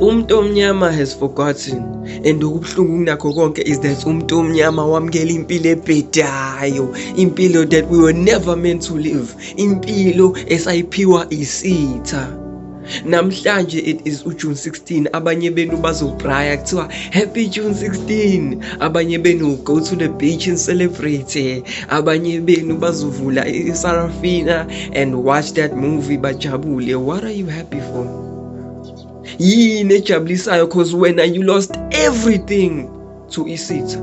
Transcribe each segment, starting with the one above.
Umuntu omnyama has forgotten, and okubuhlungu kunakho konke is that umuntu omnyama wamkela impilo ebhedayo, impilo that we were never meant to live, impilo esayiphiwa isitha. Namhlanje it is uJune 16, abanye benu bazobraya kuthiwa happy June 16, abanye benu go to the beach and celebrate, abanye benu bazovula iSarafina and watch that movie bajabule. What are you happy for? Yini ejabulisayo? Cause when you lost everything to isitha.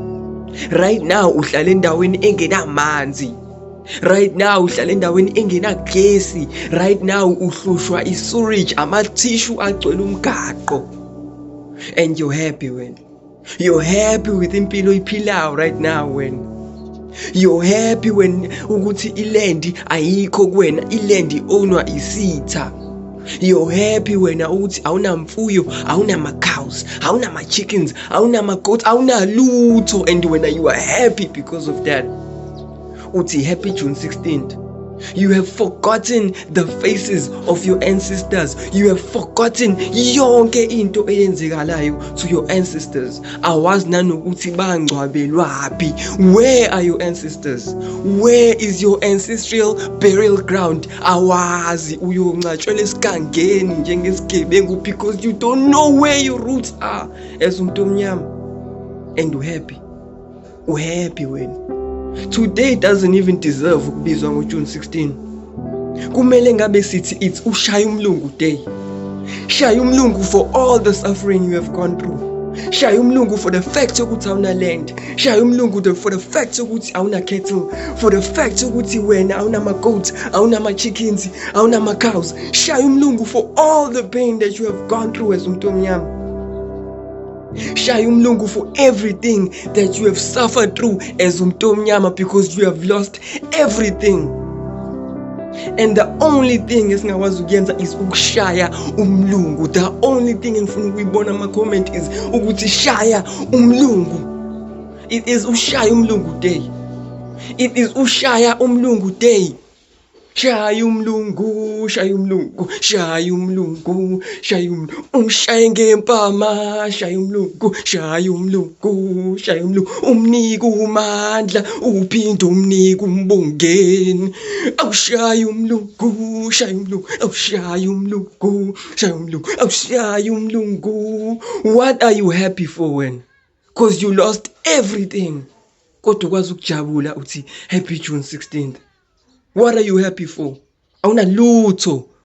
Right now uhlala endaweni engenamanzi. Right now uhlala endaweni engenagesi. Right now uhlushwa isurage, amathishu agcwele umgaqo. And you're happy when you're happy with impilo iphilayo right now when you're happy when ukuthi iland ayikho kuwena, iland ownwa isitha. You're happy when ukuthi awunamfuyo, awunama-cows, awunama-chickens, awunama-goats, awunalutho, and when you are happy because of that. Uthi happy June 16th. You have forgotten the faces of your ancestors. You have forgotten yonke into eyenzekalayo to your ancestors. Awazi nanokuthi bangcwabelwaphi. Where are your ancestors? Where is your ancestral burial ground? Awazi, uyongcatshwela esigangeni njengesigebengu because you don't know where your roots are as umuntu omnyama. And uhappy when today doesn't even deserve ukubizwa ngoJune 16. Kumele ngabe sithi it's ushaya umlungu day. Shaya umlungu for all the suffering you have gone through. Shaya umlungu for the fact ukuthi awuna land. Shaya umlungu for the fact ukuthi awuna cattle. For the fact ukuthi wena awunama goats, awunama chickens, awunama cows. Shaya umlungu for all the pain that you have gone through as umuntu omnyama. Shaya umlungu for everything that you have suffered through as umuntu omnyama because you have lost everything. And the only thing esingakwazi ukuyenza is ukushaya umlungu. The only thing engifuna ukuyibona ama-comment is ukuthi shaya umlungu. It is ushaya umlungu day. It is ushaya umlungu day. Shaya umlungu, shaya umlungu, shaya umlungu, shaya umlungu, umshaye ngempama, shaya umlungu, shaya umlungu, shaya umlungu, umnika umandla, uphinde umnika umbongeni. Awushaya umlungu, shaya umlungu, awushaya umlungu, shaya umlungu, awushaya umlungu. What are you happy for when? Because you lost everything. Kodwa ukwazi ukujabula uthi happy June 16th. What are you happy for? Awunalutho